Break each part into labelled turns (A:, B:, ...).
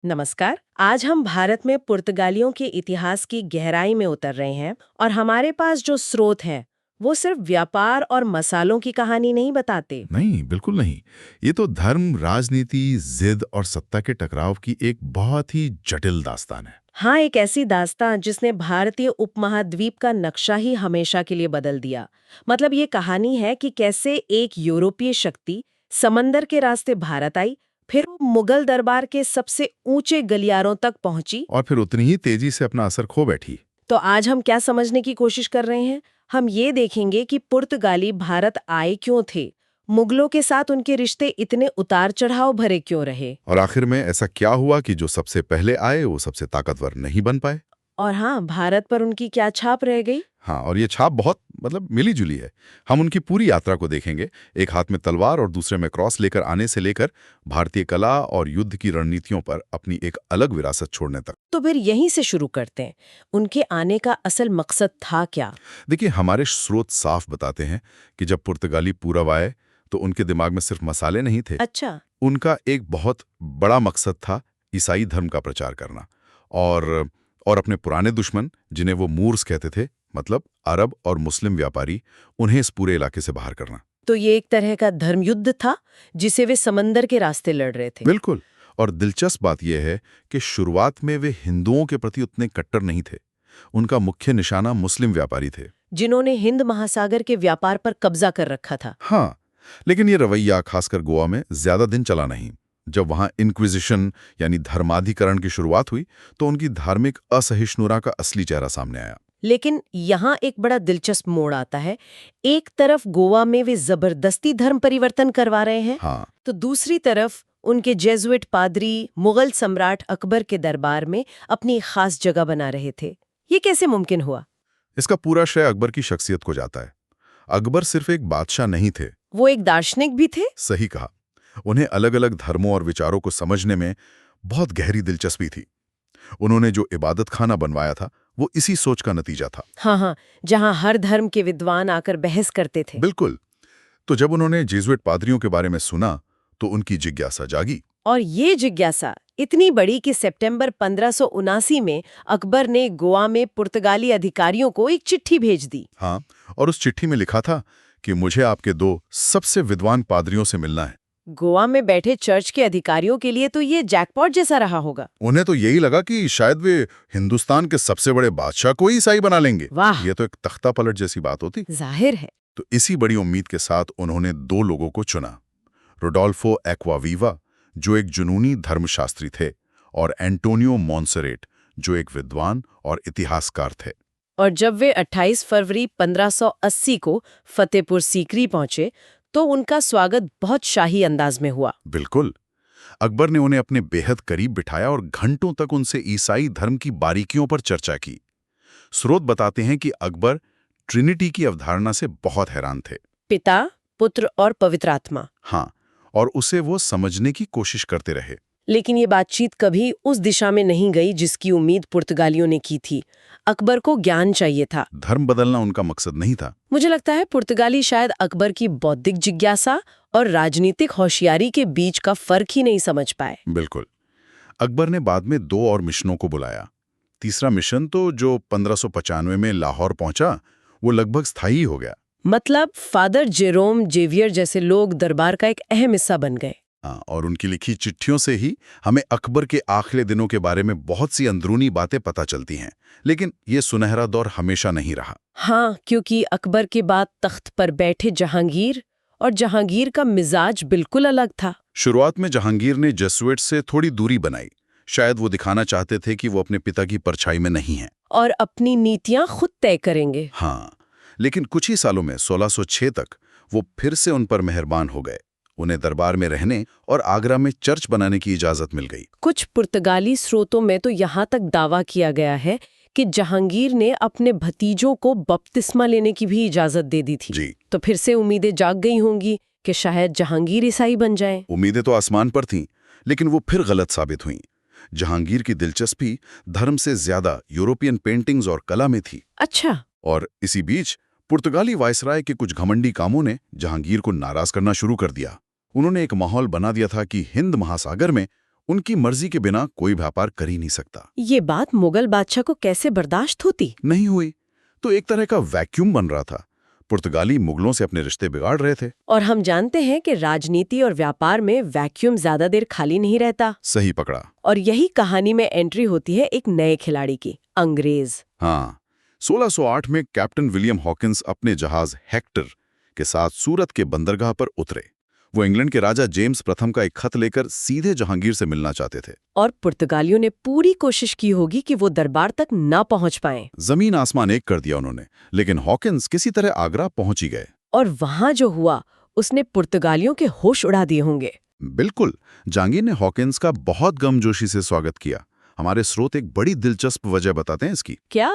A: नमस्कार। आज हम भारत में पुर्तगालियों के इतिहास की गहराई में उतर रहे हैं और हमारे पास जो स्रोत हैं वो सिर्फ व्यापार और मसालों की कहानी नहीं बताते।
B: नहीं, बिल्कुल नहीं। ये तो धर्म, राजनीति, जिद और सत्ता के टकराव की एक बहुत ही जटिल दास्तान है।
A: हाँ, एक ऐसी दास्तान जिसने भारतीय उपमहाद्वीप का नक्शा ही हमेशा के लिए बदल दिया। मतलब ये कहानी है कि कैसे एक यूरोपीय शक्ति समंदर के रास्ते भारत आई, फिर वो मुगल दरबार के सबसे ऊंचे गलियारों तक पहुंची।
B: और फिर उतनी ही तेजी से अपना असर खो बैठी।
A: तो आज हम क्या समझने की कोशिश कर रहे हैं? हम ये देखेंगे कि पुर्तगाली भारत आए क्यों थे, मुगलों के साथ उनके रिश्ते इतने उतार चढ़ाव भरे क्यों रहे,
B: और आखिर में ऐसा क्या हुआ कि जो सबसे पहले आए वो सबसे ताकतवर नहीं बन पाए।
A: और हाँ, भारत पर उनकी क्या छाप रह गई।
B: हाँ, और ये छाप बहुत मिली जुली है। हम उनकी पूरी यात्रा को देखेंगे, एक हाथ में तलवार और दूसरे में क्रॉस लेकर आने से लेकर भारतीय कला और युद्ध की रणनीतियों पर अपनी एक अलग विरासत छोड़ने तक।
A: तो फिर यहीं से शुरू करते हैं। उनके आने का असल मकसद था क्या?
B: देखिए, हमारे स्रोत साफ बताते हैं कि जब पुर्तगाली पूरब आए तो उनके दिमाग में सिर्फ मसाले नहीं थे।
A: अच्छा।
B: उनका एक बहुत बड़ा मकसद था ईसाई धर्म का प्रचार करना और अपने पुराने दुश्मन, जिन्हें वो मूर्स कहते थे, मतलब अरब और मुस्लिम व्यापारी, उन्हें इस पूरे इलाके से बाहर करना।
A: तो ये एक तरह का धर्म युद्ध था जिसे वे समंदर के रास्ते लड़ रहे थे।
B: बिल्कुल। और दिलचस्प बात यह है कि शुरुआत में वे हिंदुओं के प्रति उतने कट्टर नहीं थे। उनका मुख्य निशाना मुस्लिम व्यापारी थे,
A: जिन्होंने हिंद महासागर के व्यापार पर कब्जा कर रखा था।
B: हाँ। लेकिन ये रवैया खासकर गोवा में ज्यादा दिन चला नहीं। जब वहां इंक्विजिशन यानी धर्माधिकरण की शुरुआत हुई तो उनकी धार्मिक असहिष्णुता का असली चेहरा सामने आया।
A: लेकिन यहाँ एक बड़ा दिलचस्प मोड़ आता है। एक तरफ गोवा में वे जबरदस्ती धर्म परिवर्तन करवा रहे हैं,
B: हाँ,
A: तो दूसरी तरफ उनके जेजुइट पादरी मुगल सम्राट अकबर के दरबार में अपनी खास जगह बना रहे थे। ये कैसे मुमकिन हुआ?
B: इसका पूरा श्रेय अकबर की शख्सियत को जाता है। अकबर सिर्फ एक बादशाह नहीं थे,
A: वो एक दार्शनिक भी थे।
B: सही कहा। उन्हें अलग अलग धर्मों और विचारों को समझने में बहुत गहरी दिलचस्पी थी। उन्होंने जो इबादत खाना बनवाया था वो इसी सोच का नतीजा था।
A: हाँ हाँ, जहाँ हर धर्म के विद्वान आकर बहस करते थे।
B: बिल्कुल। तो जब उन्होंने जेजुइट पादरियों के बारे में सुना तो उनकी जिज्ञासा जागी।
A: और ये जिज्ञासा इतनी बड़ी कि सितंबर 1579 में अकबर ने गोवा में पुर्तगाली अधिकारियों को एक चिट्ठी भेज दी।
B: हाँ, और उस चिट्ठी में लिखा था कि मुझे आपके दो सबसे विद्वान पादरियों से मिलना है।
A: गोवा में बैठे चर्च के अधिकारियों के लिए तो ये जैकपॉट जैसा रहा होगा।
B: उन्हें तो यही लगा कि शायद वे हिंदुस्तान के सबसे बड़े बादशाह को ही ईसाई बना लेंगे।
A: वाह!
B: ये तो एक तख्ता पलट जैसी बात होती।
A: जाहिर है।
B: तो इसी बड़ी उम्मीद के साथ उन्होंने दो लोगों को चुना, रोडोल्फो एक्वावीवा, जो एक जुनूनी धर्मशास्त्री थे, और एंटोनियो मोंसेरेट, जो एक विद्वान और इतिहासकार थे।
A: और जब वे 28 फरवरी 1580 को फतेहपुर सीकरी पहुंचे तो उनका स्वागत बहुत शाही अंदाज में हुआ।
B: बिल्कुल। अकबर ने उन्हें अपने बेहद करीब बिठाया और घंटों तक उनसे ईसाई धर्म की बारीकियों पर चर्चा की। स्रोत बताते हैं कि अकबर ट्रिनिटी की अवधारणा से बहुत हैरान थे।
A: पिता, पुत्र और पवित्र आत्मा।
B: हाँ, और उसे वो समझने की कोशिश करते रहे।
A: लेकिन ये बातचीत कभी उस दिशा में नहीं गई जिसकी उम्मीद पुर्तगालियों ने की थी। अकबर को ज्ञान चाहिए था।
B: धर्म बदलना उनका मकसद नहीं था।
A: मुझे लगता है पुर्तगाली शायद अकबर की बौद्धिक जिज्ञासा और राजनीतिक होशियारी के बीच का फर्क ही नहीं समझ पाए।
B: बिल्कुल। अकबर ने बाद में दो और मिशनों को बुलाया। तीसरा मिशन तो जो 1595 में लाहौर पहुंचा, वो लगभग स्थायी हो गया।
A: मतलब फादर जेरोम जेवियर जैसे लोग दरबार का एक अहम हिस्सा बन गए।
B: हाँ, और उनकी लिखी चिट्ठियों से ही हमें अकबर के आखिरी दिनों के बारे में बहुत सी अंदरूनी बातें पता चलती हैं। लेकिन ये सुनहरा दौर हमेशा नहीं रहा।
A: हाँ, क्योंकि अकबर के बाद तख्त पर बैठे जहांगीर, और जहांगीर का मिजाज बिल्कुल अलग था।
B: शुरुआत में जहांगीर ने जेसुइट से थोड़ी दूरी बनाई। शायद वो दिखाना चाहते थे कि वो अपने पिता की परछाई में नहीं हैं
A: और अपनी नीतियां खुद तय करेंगे।
B: हाँ, लेकिन कुछ ही सालों में 1606 तक वो फिर से उन पर मेहरबान हो गए। उन्हें दरबार में रहने और आगरा में चर्च बनाने की इजाजत मिल गई।
A: कुछ पुर्तगाली स्रोतों में तो यहाँ तक दावा किया गया है कि जहांगीर ने अपने भतीजों को बपतिस्मा लेने की भी इजाजत दे दी थी।
B: जी।
A: तो फिर से उम्मीदें जाग गई होंगी कि शायद जहांगीर ईसाई बन जाएं।
B: उम्मीदें तो आसमान पर थीं, लेकिन वो फिर गलत साबित हुईं। जहांगीर की दिलचस्पी धर्म से ज्यादा यूरोपियन पेंटिंग्स और कला में थी।
A: अच्छा।
B: और इसी बीच पुर्तगाली वायसराय के कुछ घमंडी कामों ने जहांगीर को नाराज करना शुरू कर दिया। उन्होंने एक माहौल बना दिया था कि हिंद महासागर में उनकी मर्जी के बिना कोई व्यापार कर ही नहीं सकता।
A: ये बात मुगल बादशाह को कैसे बर्दाश्त होती?
B: नहीं हुई तो एक तरह का वैक्यूम बन रहा था। पुर्तगाली मुगलों से अपने रिश्ते बिगाड़ रहे थे।
A: और हम जानते हैं कि राजनीति और व्यापार में वैक्यूम ज्यादा देर खाली नहीं रहता।
B: सही पकड़ा।
A: और यही कहानी में एंट्री होती है एक नए खिलाड़ी की, अंग्रेज।
B: हाँ, 1608 में कैप्टन विलियम हॉकिंस अपने जहाज हेक्टर के साथ सूरत के बंदरगाह पर उतरे। वो इंग्लैंड के राजा जेम्स प्रथम का एक खत लेकर सीधे जहांगीर से मिलना चाहते थे।
A: और पुर्तगालियों ने पूरी कोशिश की होगी कि वो दरबार तक ना पहुंच पाएं।
B: जमीन आसमान एक कर दिया उन्होंने, लेकिन हॉकिंस किसी तरह आगरा पहुंच ही गए।
A: और वहां जो हुआ उसने पुर्तगालियों के होश उड़ा दिए होंगे।
B: बिल्कुल। जहांगीर ने हॉकिंस का बहुत गर्मजोशी से स्वागत किया। हमारे स्रोत एक बड़ी दिलचस्प वजह बताते हैं इसकी।
A: क्या?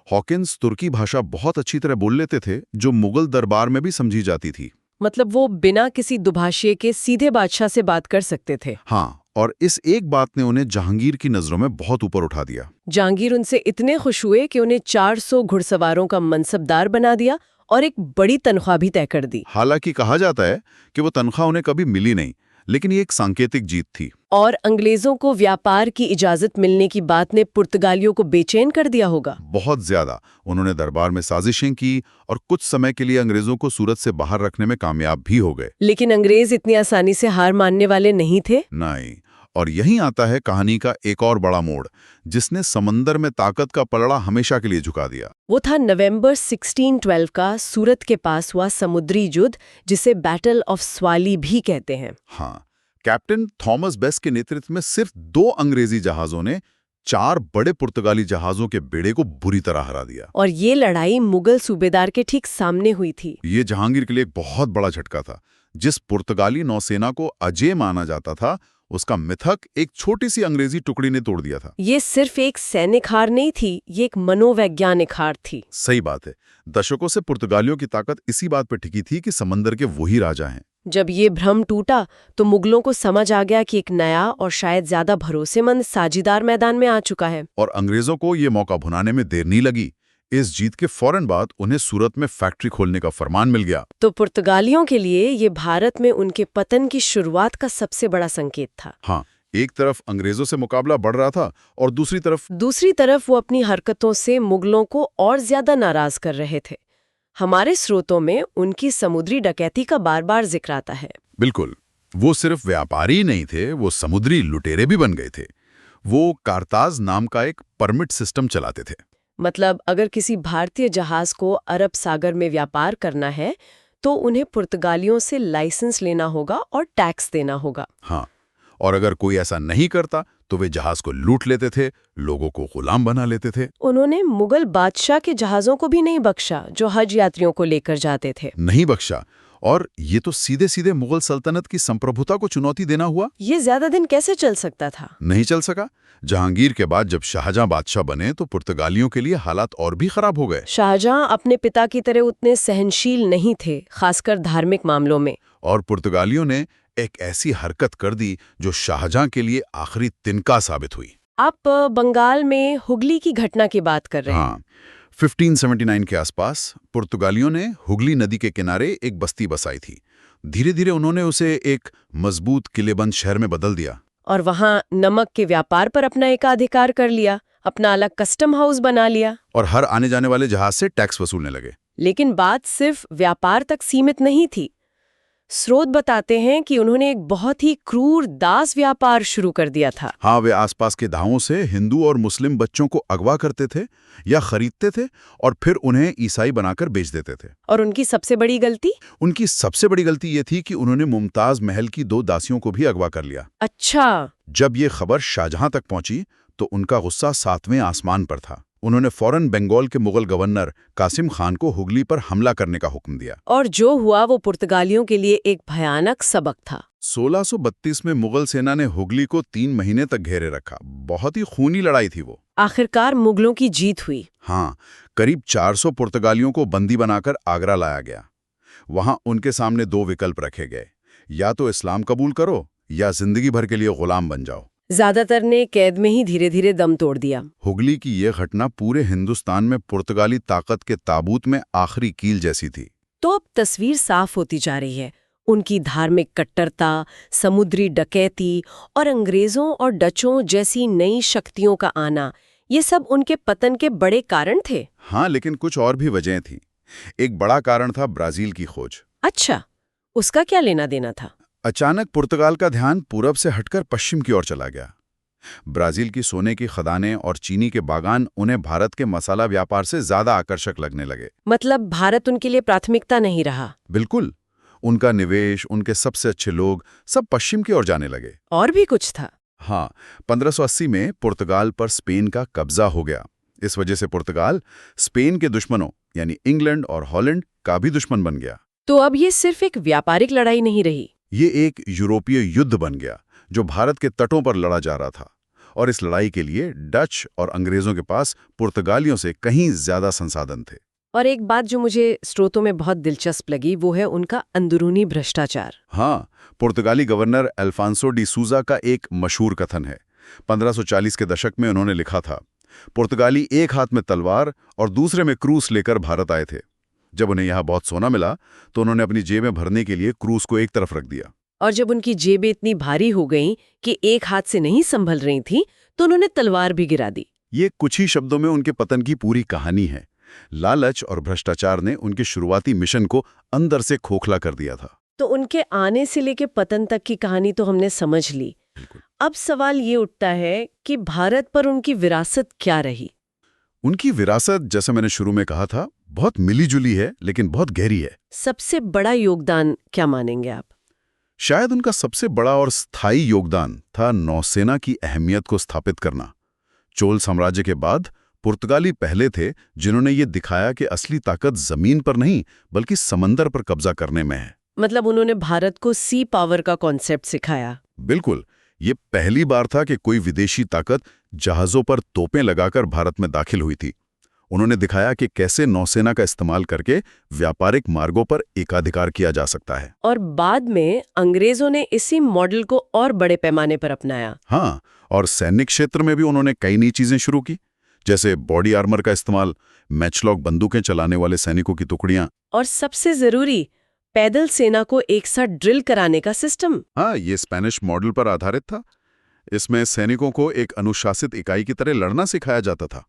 B: हॉकिंस तुर्की भाषा बहुत अच्छी तरह बोल लेते थे, जो मुगल दरबार में भी समझी जाती थी।
A: मतलब वो बिना किसी दुभाषिए के सीधे बादशाह से बात कर सकते थे।
B: हाँ, और इस एक बात ने उन्हें जहांगीर की नजरों में बहुत ऊपर उठा दिया।
A: जहांगीर उनसे इतने खुश हुए कि उन्हें 400 घुड़सवारों का मनसबदार बना दिया और एक बड़ी तनख्वाह भी तय कर दी।
B: हालांकि कहा जाता है कि वो तनख्वाह उन्हें कभी मिली नहीं, लेकिन ये एक सांकेतिक जीत थी।
A: और अंग्रेजों को व्यापार की इजाजत मिलने की बात ने पुर्तगालियों को बेचैन कर दिया होगा।
B: बहुत ज्यादा। उन्होंने दरबार में साजिशें की और कुछ समय के लिए अंग्रेजों को सूरत से बाहर रखने में कामयाब भी हो गए।
A: लेकिन अंग्रेज इतनी आसानी से हार मानने वाले नहीं थे।
B: नहीं। और यहीं आता है कहानी का एक और बड़ा मोड़, जिसने समंदर में ताकत का पलड़ा हमेशा के लिए झुका दिया।
A: वो था नवंबर 1612 का सूरत के पास हुआ समुद्री युद्ध, जिसे बैटल ऑफ स्वाली भी कहते हैं।
B: हाँ, कैप्टन थॉमस बेस्ट के नेतृत्व में सिर्फ 2 अंग्रेजी जहाजों ने 4 बड़े पुर्तगाली जहाजों के बेड़े को बुरी तरह हरा दिया।
A: और ये लड़ाई मुगल सूबेदार के ठीक सामने हुई थी।
B: ये जहांगीर के लिए एक बहुत बड़ा झटका था। जिस पुर्तगाली नौसेना को अजेय माना जाता था, उसका मिथक एक छोटी सी अंग्रेजी टुकड़ी ने तोड़ दिया था।
A: ये सिर्फ एक सैनिक हार नहीं थी, ये एक मनोवैज्ञानिक हार थी।
B: सही बात है। दशकों से पुर्तगालियों की ताकत इसी बात पर टिकी थी कि समंदर के वही राजा हैं।
A: जब ये भ्रम टूटा तो मुगलों को समझ आ गया कि एक नया और शायद ज्यादा भरोसेमंद साझीदार मैदान में आ चुका है।
B: और अंग्रेजों को ये मौका भुनाने में देर नहीं लगी। इस जीत के फौरन बाद उन्हें सूरत में फैक्ट्री खोलने का फरमान मिल गया।
A: तो पुर्तगालियों के लिए ये भारत में उनके पतन की शुरुआत का सबसे बड़ा संकेत था।
B: हाँ, एक तरफ अंग्रेजों से मुकाबला बढ़ रहा था और दूसरी तरफ वो अपनी हरकतों से मुगलों को और ज्यादा नाराज कर रहे थे। हमारे स्रोतों में उनकी समुद्री डकैती का बार बार जिक्र आता है। बिल्कुल। वो सिर्फ व्यापारी नहीं थे, वो समुद्री लुटेरे भी बन गए थे। वो कारताज नाम का एक परमिट सिस्टम चलाते थे।
A: मतलब अगर किसी भारतीय जहाज को अरब सागर में व्यापार करना है तो उन्हें पुर्तगालियों से लाइसेंस लेना होगा और टैक्स देना होगा।
B: हाँ, और अगर कोई ऐसा नहीं करता तो वे जहाज को लूट लेते थे, लोगों को गुलाम बना लेते थे।
A: उन्होंने मुगल बादशाह के जहाजों को भी नहीं बख्शा जो हज यात्रियों को लेकर जाते थे।
B: नहीं बख्शा। और ये तो सीधे सीधे मुगल सल्तनत की संप्रभुता को चुनौती देना हुआ।
A: ये ज्यादा दिन कैसे चल सकता था?
B: नहीं चल सका। जहांगीर के बाद जब शाहजहां बादशाह बने तो पुर्तगालियों के लिए हालात और भी खराब हो गए।
A: शाहजहां अपने पिता की तरह उतने सहनशील नहीं थे, खासकर धार्मिक मामलों में।
B: और पुर्तगालियों ने एक ऐसी हरकत कर दी जो शाहजहां के लिए आखिरी तिनका साबित हुई।
A: आप बंगाल में हुगली की घटना की बात कर रहे हैं।
B: हाँ, 1579 के आसपास पुर्तगालियों ने हुगली नदी के किनारे एक बस्ती बसाई थी। धीरे धीरे उन्होंने उसे एक मजबूत किलेबंद शहर में बदल दिया।
A: और वहां नमक के व्यापार पर अपना एकाधिकार कर लिया, अपना अलग कस्टम हाउस बना लिया।
B: और हर आने जाने वाले जहाज से टैक्स वसूलने लगे।
A: लेकिन बात सिर्फ व्यापार तक सीमित नहीं थी। स्रोत बताते हैं कि उन्होंने एक बहुत ही क्रूर दास व्यापार शुरू कर दिया था।
B: हाँ, वे आसपास के गांवों से हिंदू और मुस्लिम बच्चों को अगवा करते थे या खरीदते थे और फिर उन्हें ईसाई बनाकर बेच देते थे।
A: और उनकी सबसे बड़ी गलती
B: ये थी कि उन्होंने मुमताज महल की 2 दासियों को भी अगवा कर लिया।
A: अच्छा।
B: जब ये खबर शाहजहां तक पहुंची तो उनका गुस्सा 7वें आसमान पर था। उन्होंने फौरन बंगाल के मुगल गवर्नर कासिम खान को हुगली पर हमला करने का हुक्म दिया।
A: और जो हुआ वो पुर्तगालियों के लिए एक भयानक सबक था।
B: 1632 में मुगल सेना ने हुगली को 3 महीने तक घेरे रखा। बहुत ही खूनी लड़ाई थी वो।
A: आखिरकार मुगलों की जीत हुई।
B: हाँ, करीब 400 पुर्तगालियों को बंदी बनाकर आगरा लाया गया। वहां उनके सामने 2 विकल्प रखे गए, या तो इस्लाम कबूल करो या जिंदगी भर के लिए गुलाम बन जाओ।
A: ज्यादातर ने कैद में ही धीरे धीरे दम तोड़ दिया।
B: हुगली की यह घटना पूरे हिंदुस्तान में पुर्तगाली ताकत के ताबूत में आखिरी कील जैसी थी।
A: तो अब तस्वीर साफ होती जा रही है। उनकी धार्मिक कट्टरता, समुद्री डकैती और अंग्रेजों और डचों जैसी नई शक्तियों का आना, ये सब उनके पतन के बड़े कारण थे।
B: हाँ, लेकिन कुछ और भी वजहें थीं। एक बड़ा कारण था ब्राजील की खोज।
A: अच्छा, उसका क्या लेना देना था?
B: अचानक पुर्तगाल का ध्यान पूरब से हटकर पश्चिम की ओर चला गया। ब्राजील की सोने की खदानें और चीनी के बागान उन्हें भारत के मसाला व्यापार से ज्यादा आकर्षक लगने लगे।
A: मतलब भारत उनके लिए प्राथमिकता नहीं रहा।
B: बिल्कुल। उनका निवेश, उनके सबसे अच्छे लोग, सब पश्चिम की ओर जाने लगे।
A: और भी कुछ था?
B: हाँ, 1580 में पुर्तगाल पर स्पेन का कब्जा हो गया। इस वजह से पुर्तगाल स्पेन के दुश्मनों यानी इंग्लैंड और हॉलैंड का भी दुश्मन बन गया।
A: तो अब ये सिर्फ एक व्यापारिक लड़ाई नहीं रही।
B: ये एक यूरोपीय युद्ध बन गया जो भारत के तटों पर लड़ा जा रहा था, और इस लड़ाई के लिए डच और अंग्रेजों के पास पुर्तगालियों से कहीं ज्यादा संसाधन थे।
A: और एक बात जो मुझे स्रोतों में बहुत दिलचस्प लगी वो है उनका अंदरूनी भ्रष्टाचार।
B: हाँ, पुर्तगाली गवर्नर अल्फांसो डी सूजा का एक मशहूर कथन है। 1540 के दशक में उन्होंने लिखा था, पुर्तगाली एक हाथ में तलवार और दूसरे में क्रूस लेकर भारत आए थे। जब उन्हें यहाँ बहुत सोना मिला तो उन्होंने अपनी जेबें भरने के लिए क्रूस को एक तरफ रख दिया।
A: और जब उनकी जेबें इतनी भारी हो गईं कि एक हाथ से नहीं संभल रही थी तो उन्होंने तलवार भी गिरा दी।
B: ये कुछ ही शब्दों में उनके पतन की पूरी कहानी है। लालच और भ्रष्टाचार ने उनके शुरुआती मिशन को अंदर से खोखला कर दिया था।
A: तो उनके आने से लेके पतन तक की कहानी तो हमने समझ ली। अब सवाल ये उठता है कि भारत पर उनकी विरासत क्या रही?
B: उनकी विरासत, जैसे मैंने शुरू में कहा था, बहुत मिलीजुली है लेकिन बहुत गहरी है।
A: सबसे बड़ा योगदान क्या मानेंगे आप?
B: शायद उनका सबसे बड़ा और स्थायी योगदान था नौसेना की अहमियत को स्थापित करना। चोल साम्राज्य के बाद पुर्तगाली पहले थे जिन्होंने ये दिखाया कि असली ताकत जमीन पर नहीं बल्कि समंदर पर कब्जा करने में है।
A: मतलब उन्होंने भारत को सी पावर का कॉन्सेप्ट सिखाया।
B: बिल्कुल। ये पहली बार था कि कोई विदेशी ताकत जहाजों पर तोपें लगाकर भारत में दाखिल हुई थी। उन्होंने दिखाया कि कैसे नौसेना का इस्तेमाल करके व्यापारिक मार्गों पर एकाधिकार किया जा सकता है।
A: और बाद में अंग्रेजों ने इसी मॉडल को और बड़े पैमाने पर अपनाया।
B: हाँ, और सैनिक क्षेत्र में भी उन्होंने कई नई चीजें शुरू की, जैसे बॉडी आर्मर का इस्तेमाल, मैचलॉक बंदूकें चलाने वाले सैनिकों की टुकड़ियां,
A: और सबसे जरूरी, पैदल सेना को एक साथ ड्रिल कराने का सिस्टम।
B: हाँ, ये स्पेनिश मॉडल पर आधारित था। इसमें सैनिकों को एक अनुशासित इकाई की तरह लड़ना सिखाया जाता था।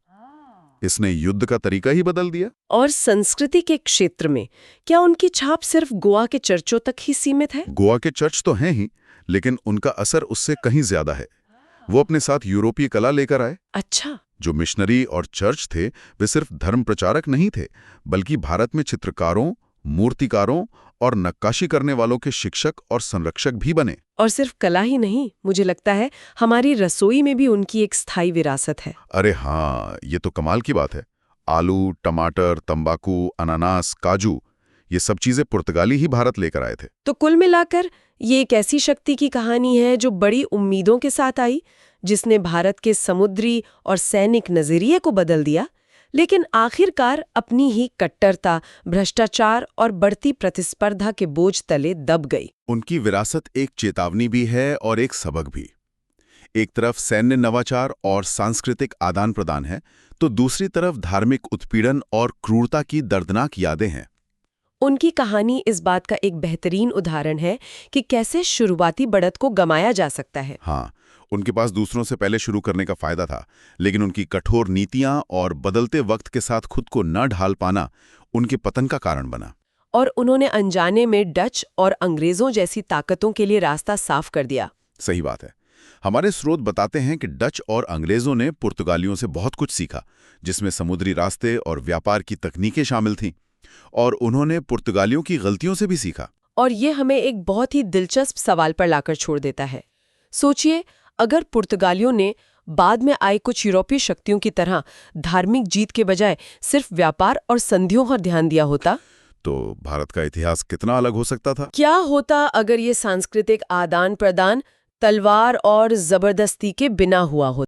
B: इसने युद्ध का तरीका ही बदल दिया।
A: और संस्कृति के क्षेत्र में क्या उनकी छाप सिर्फ गोवा के चर्चों तक ही सीमित है?
B: गोवा के चर्च तो हैं ही, लेकिन उनका असर उससे कहीं ज्यादा है। वो अपने साथ यूरोपीय कला लेकर आए।
A: अच्छा।
B: जो मिशनरी और चर्च थे वे सिर्फ धर्म प्रचारक नहीं थे, बल्कि भारत में चित्रकारों, मूर्तिकारों और नक्काशी करने वालों के शिक्षक और संरक्षक भी बने।
A: और सिर्फ कला ही नहीं, मुझे लगता है हमारी रसोई में भी उनकी एक स्थायी विरासत है।
B: अरे हाँ, ये तो कमाल की बात है। आलू, टमाटर, तंबाकू, अनानास, काजू, ये सब चीजें पुर्तगाली ही भारत लेकर आए थे।
A: तो कुल मिलाकर ये एक ऐसी शक्ति की कहानी है जो बड़ी उम्मीदों के साथ आई, जिसने भारत के समुद्री और सैनिक नजरिए को बदल दिया, लेकिन आखिरकार अपनी ही कट्टरता, भ्रष्टाचार और बढ़ती प्रतिस्पर्धा के बोझ तले दब गई।
B: उनकी विरासत एक चेतावनी भी है और एक सबक भी। एक तरफ सैन्य नवाचार और सांस्कृतिक आदान प्रदान है, तो दूसरी तरफ धार्मिक उत्पीड़न और क्रूरता की दर्दनाक यादें हैं।
A: उनकी कहानी इस बात का एक बेहतरीन उदाहरण है कि कैसे शुरुआती बढ़त को गमाया जा सकता है।
B: हाँ, उनके पास दूसरों से पहले शुरू करने का फायदा था, लेकिन उनकी कठोर नीतियां और बदलते वक्त के साथ खुद को न ढाल पाना उनके पतन का कारण बना।
A: और उन्होंने अनजाने में डच और अंग्रेजों जैसी ताकतों के लिए रास्ता साफ कर दिया।
B: सही बात है। हमारे स्रोत बताते हैं कि डच और अंग्रेजों ने पुर्तगालियों से बहुत कुछ सीखा, जिसमें समुद्री रास्ते और व्यापार की तकनीकें शामिल थीं, और उन्होंने पुर्तगालियों की गलतियों से भी सीखा।
A: और ये हमें एक बहुत ही दिलचस्प सवाल पर लाकर छोड़ देता है। सोचिए, अगर पुर्तगालियों ने बाद में आई कुछ यूरोपीय शक्तियों की तरह धार्मिक जीत के बजाय सिर्फ व्यापार और संधियों पर ध्यान दिया होता,
B: तो भारत का इतिहास कितना अलग हो सकता था।
A: क्या होता अगर ये सांस्कृतिक आदान प्रदान तलवार और जबरदस्ती के बिना हुआ होता।